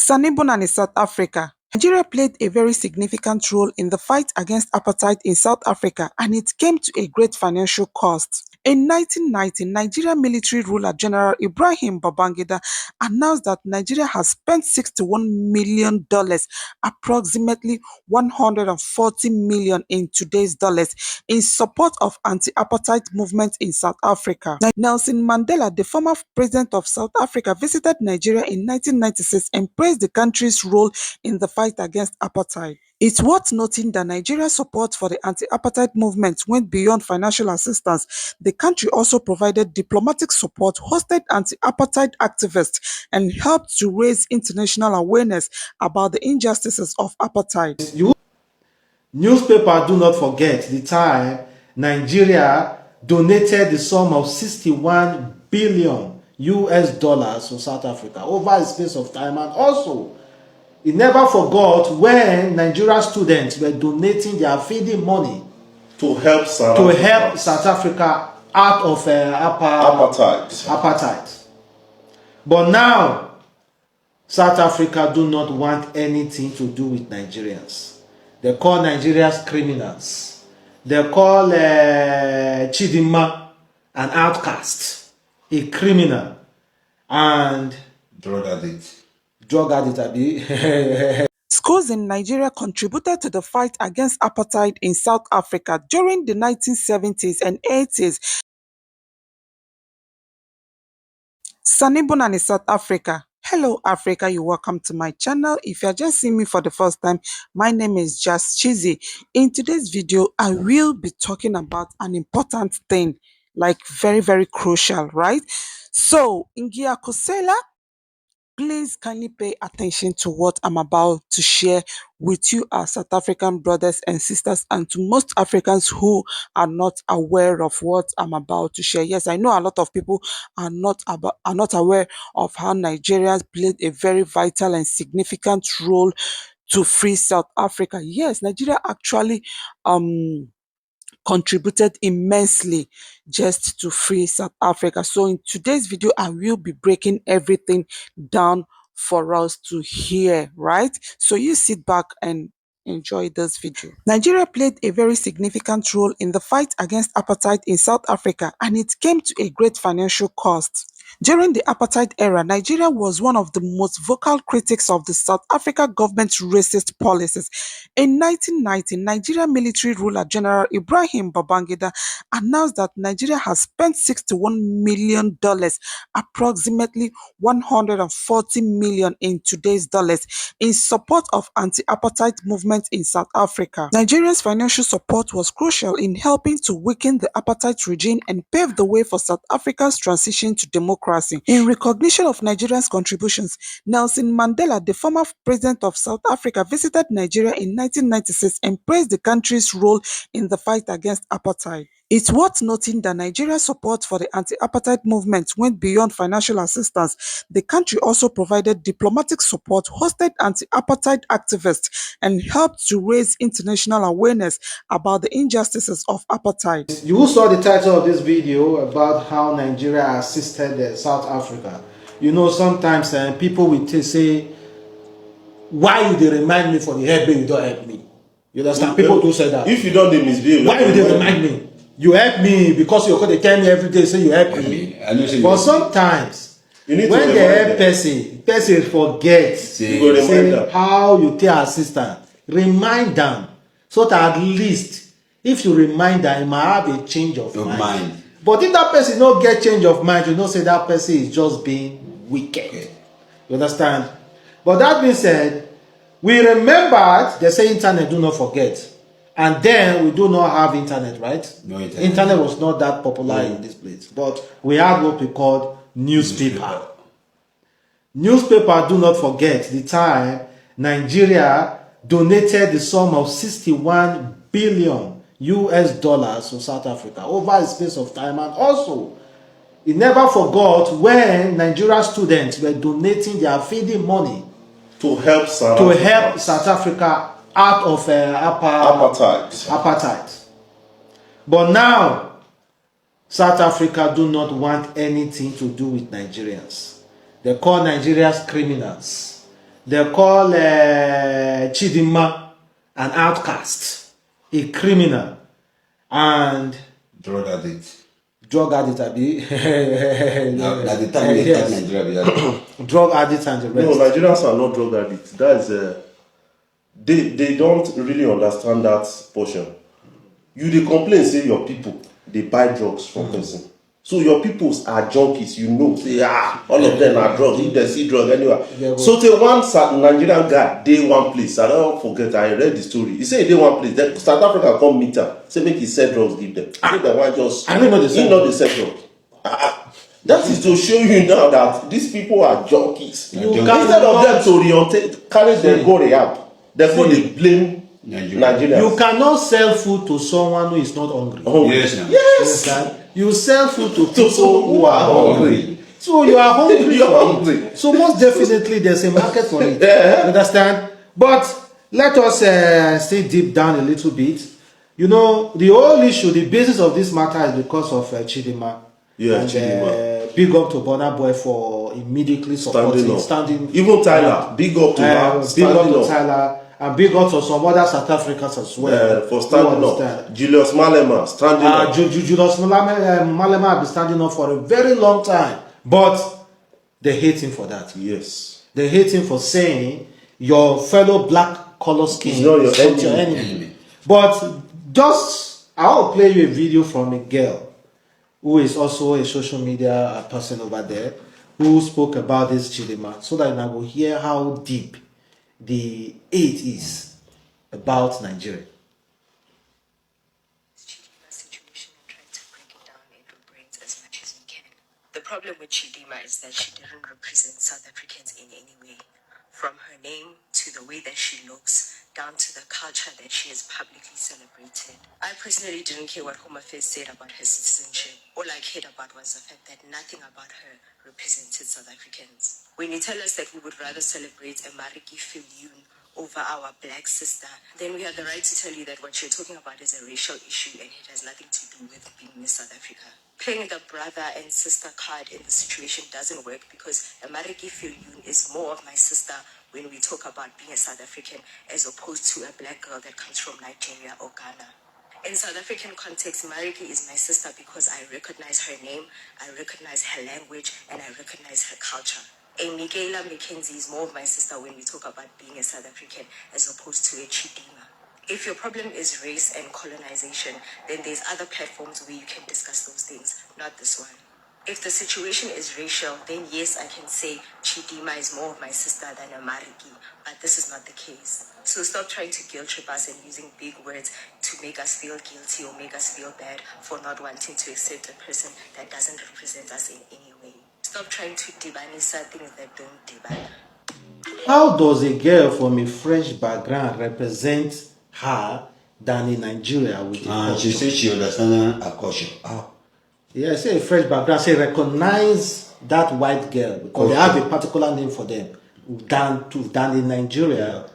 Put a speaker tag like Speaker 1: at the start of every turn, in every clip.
Speaker 1: Born in South Africa. Nigeria played a very significant role in the fight against apartheid in South Africa, and it came to a great financial cost. In 1990, Nigerian military ruler General Ibrahim Babangida announced that Nigeria has spent $61 million, approximately 140 million in today's dollars, in support of anti-apartheid movement in South Africa. Nelson Mandela, the former president of South Africa, visited Nigeria in 1996 and praised the country's role in the fight against apartheid. It's worth noting that Nigeria's support for the anti-apartheid movement went beyond financial assistance. The country also provided diplomatic support, hosted anti-apartheid activists, and helped to raise international awareness about the injustices of apartheid.
Speaker 2: Newspapers do not forget the time Nigeria donated the sum of 61 billion US dollars to South Africa over a space of time, and also it never forgot when Nigerian students were donating their feeding money
Speaker 3: to help South
Speaker 2: Africa out of apartheid. But now South Africa do not want anything to do with Nigerians. They call Nigerians criminals. They call Chidinma an outcast, a criminal, and
Speaker 3: drug addict.
Speaker 1: Schools in Nigeria contributed to the fight against apartheid in South Africa during the 1970s and 80s. Born in South Africa. Hello Africa, you're welcome to my channel. If you're just seeing me for the first time, my name is Just Cheesy. In today's video, I will be talking about an important thing, like very, very crucial, right? So, Ngia Kosela, please kindly pay attention to what I'm about to share with you, our South African brothers and sisters, and to most Africans who are not aware of what I'm about to share. Yes, I know a lot of people are not aware of how Nigerians played a very vital and significant role to free South Africa. Yes, Nigeria actually contributed immensely just to free South Africa. So in today's video, I will be breaking everything down for us to hear, right? So you sit back and enjoy this video. Nigeria played a very significant role in the fight against apartheid in South Africa, and it came to a great financial cost. During the apartheid era, Nigeria was one of the most vocal critics of the South Africa government's racist policies. In 1990, Nigerian military ruler General Ibrahim Babangida announced that Nigeria has spent $61 million, approximately 140 million in today's dollars, in support of anti-apartheid movement in South Africa. Nigeria's financial support was crucial in helping to weaken the apartheid regime and pave the way for South Africa's transition to democracy. In recognition of Nigeria's contributions, Nelson Mandela, the former president of South Africa, visited Nigeria in 1996 and praised the country's role in the fight against apartheid. It's worth noting that Nigeria's support for the anti-apartheid movement went beyond financial assistance. The country also provided diplomatic support, hosted anti-apartheid activists, and helped to raise international awareness about the injustices of apartheid.
Speaker 2: You saw the title of this video about how Nigeria assisted South Africa. You know, sometimes people will say, why you they remind me for the help you don't help me? You understand? People do say that.
Speaker 3: If you don't misbehave,
Speaker 2: why you they remind me? You help me because you're going to tell me every day, say you help me. But sometimes, when they help person forget say how you tell assistant. Remind them so that at least if you remind them, you might have a change of mind. But if that person don't get change of mind, you know say that person is just being wicked. Okay. You understand? But that being said, we remembered, they say internet do not forget. And then we do not have internet, right?
Speaker 3: No internet.
Speaker 2: Internet was not that popular in this place. But we had what we called newspaper. Newspaper do not forget the time Nigeria donated the sum of 61 billion US dollars to South Africa over a space of time, and also it never forgot when Nigerian students were donating their feeding money
Speaker 3: to help
Speaker 2: South Africa out of apartheid. But now South Africa do not want anything to do with Nigerians. They call Nigerians criminals. They call Chidinma an outcast, a criminal, and
Speaker 3: Drug addict.
Speaker 2: Drug addict.
Speaker 4: Now the time they start Nigeria.
Speaker 2: Drug addict and the rest.
Speaker 3: No, Nigerians are not drug addicts. That's they don't really understand that portion. You dey complain say your people they buy drugs from person. So your peoples are junkies, you know. Say all of them are drugs. If they see drug anywhere. So say one Nigerian guy dey one place. I don't forget. I read the story. He say he dey one place. Then South Africa come meet am. Say make he sell drugs give them. Say that one just.
Speaker 2: I don't know the
Speaker 3: he not the sell drugs. That is to show you now that these people are junkies. Instead of them to orientate, carry them go rehab. Therefore they blame Nigerians.
Speaker 2: You cannot sell food to someone who is not hungry.
Speaker 4: Yes, now.
Speaker 2: Yes. You sell food to people who are hungry. So you are hungry.
Speaker 3: You are hungry.
Speaker 2: So most definitely there's a market for it. Understand? But let us stay deep down a little bit. You know, the whole issue, the basis of this matter is because of Chidinma.
Speaker 3: Yeah,
Speaker 2: and,
Speaker 3: Chidinma.
Speaker 2: Big up to Burna Boy for immediately supporting, standing.
Speaker 3: Even Tyler, big up to her.
Speaker 2: Big up to Tyler. And big up to some other South Africans as well.
Speaker 3: For standing up. Julius Malema, standing up.
Speaker 2: Julius Malema has been standing up for a very long time. But they hate him for that.
Speaker 3: Yes.
Speaker 2: They hate him for saying your fellow black color skin
Speaker 3: is not
Speaker 2: your enemy. But just, I'll play you a video from a girl who is also a social media person over there who spoke about this Chidinma so that I will hear how deep the hate is about Nigeria.
Speaker 5: Situation and trying to break it down in her brains as much as we can. The problem with Chidinma is that she didn't represent South Africans in any way. From her name to the way that she looks, down to the culture that she has publicly celebrated. I personally didn't care what Home Affairs said about her citizenship. All I cared about was the fact that nothing about her represented South Africans. When you tell us that we would rather celebrate a Mariki Filioun over our black sister, then we have the right to tell you that what you're talking about is a racial issue and it has nothing to do with being Miss South Africa. Playing the brother and sister card in the situation doesn't work because a Mariki Filioun is more of my sister when we talk about being a South African as opposed to a black girl that comes from Nigeria or Ghana. In South African context, Mariki is my sister because I recognize her name, I recognize her language, and I recognize her culture. A Michaela Mackenzie is more of my sister when we talk about being a South African as opposed to a Chidinma. If your problem is race and colonization, then there's other platforms where you can discuss those things, not this one. If the situation is racial, then yes, I can say Chidinma is more of my sister than a Mariki, but this is not the case. So stop trying to guilt trip us and using big words to make us feel guilty or make us feel bad for not wanting to accept a person that doesn't represent us in any way. Stop trying to dibanisa things that don't diban.
Speaker 2: How does a girl from a French background represent her than in Nigeria with
Speaker 4: She said she understands her culture.
Speaker 2: Yeah, say a French background, say recognize that white girl because they have a particular name for them than in Nigeria.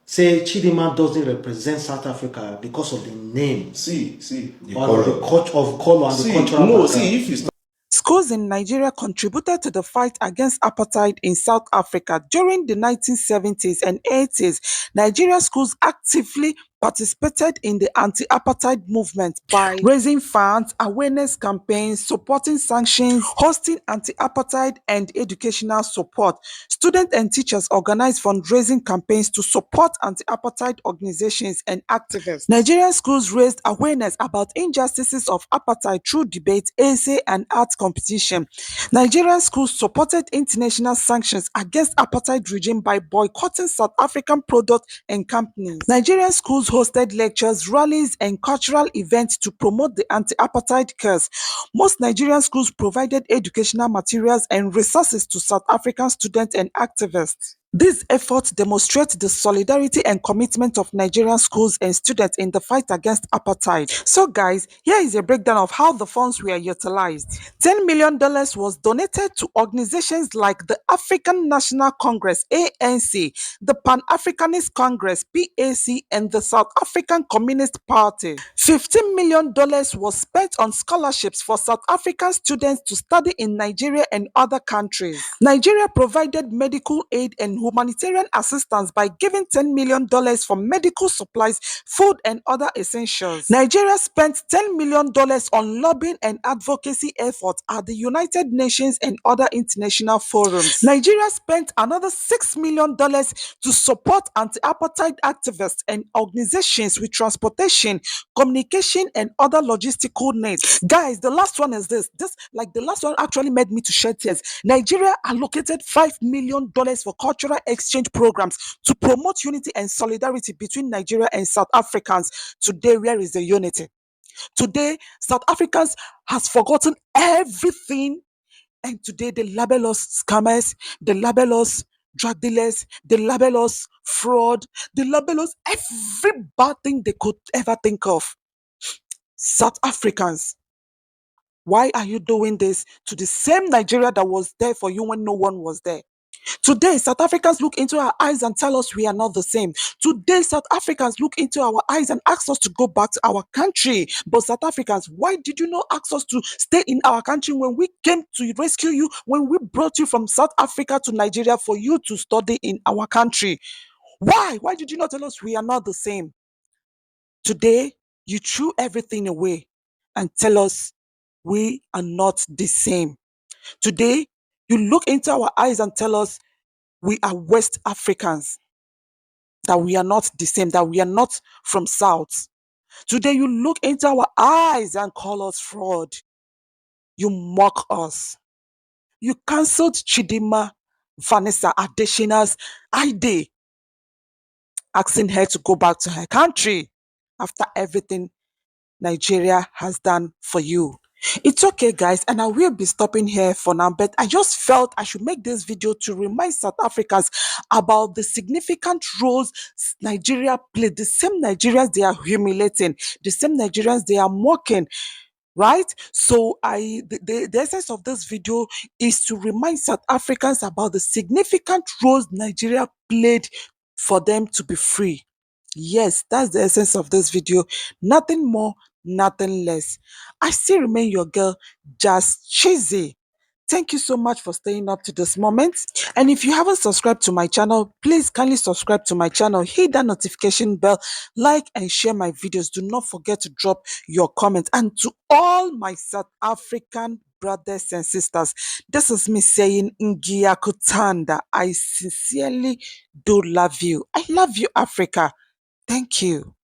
Speaker 2: Say Chidinma doesn't represent South Africa because of the name.
Speaker 3: See,
Speaker 2: the color and the cultural
Speaker 3: no,
Speaker 2: background.
Speaker 3: see, if you start
Speaker 1: Schools in Nigeria contributed to the fight against apartheid in South Africa during the 1970s and 80s. Nigeria schools actively participated in the anti-apartheid movement by raising funds, awareness campaigns, supporting sanctions, hosting anti-apartheid and educational support. Students and teachers organized fundraising campaigns to support anti-apartheid organizations and activists. Nigerian schools raised awareness about injustices of apartheid through debate, essay, and art competition. Nigerian schools supported international sanctions against apartheid regime by boycotting South African products and companies. Nigerian schools hosted lectures, rallies, and cultural events to promote the anti-apartheid cause. Most Nigerian schools provided educational materials and resources to South African students and activists. These efforts demonstrate the solidarity and commitment of Nigerian schools and students in the fight against apartheid. So guys, here is a breakdown of how the funds were utilized. $10 million was donated to organizations like the African National Congress (ANC), the Pan-Africanist Congress (PAC), and the South African Communist Party. $15 million was spent on scholarships for South African students to study in Nigeria and other countries. Nigeria provided medical aid and humanitarian assistance by giving $10 million for medical supplies, food, and other essentials. Nigeria spent $10 million on lobbying and advocacy efforts at the United Nations and other international forums. Nigeria spent another $6 million to support anti-apartheid activists and organizations with transportation, communication, and other logistical needs. Guys, the last one is this. The last one actually made me to shed tears. Nigeria allocated $5 million for cultural exchange programs to promote unity and solidarity between Nigeria and South Africans. Today, where is the unity? Today, South Africans has forgotten everything, and today they label us scammers, they label us drug dealers, they label us fraud, they label us every bad thing they could ever think of. South Africans, why are you doing this to the same Nigeria that was there for you when no one was there? Today, South Africans look into our eyes and tell us we are not the same. Today, South Africans look into our eyes and ask us to go back to our country. But South Africans, why did you not ask us to stay in our country when we came to rescue you, when we brought you from South Africa to Nigeria for you to study in our country? Why? Why did you not tell us we are not the same? Today, you threw everything away and tell us we are not the same. Today, you look into our eyes and tell us we are West Africans, that we are not the same, that we are not from South. Today, you look into our eyes and call us fraud. You mock us. You cancelled Chidima Vanessa Adeshina's ID, asking her to go back to her country after everything Nigeria has done for you. It's okay, guys, and I will be stopping here for now, but I just felt I should make this video to remind South Africans about the significant roles Nigeria played. The same Nigerians they are humiliating, the same Nigerians they are mocking, right? So the essence of this video is to remind South Africans about the significant roles Nigeria played for them to be free. Yes, that's the essence of this video. Nothing more, nothing less. I still remain your girl, Just Cheesy. Thank you so much for staying up to this moment. And if you haven't subscribed to my channel, please kindly subscribe to my channel, hit that notification bell, like and share my videos. Do not forget to drop your comments. And to all my South African brothers and sisters, this is me saying Ngia Kutanda. I sincerely do love you. I love you, Africa. Thank you.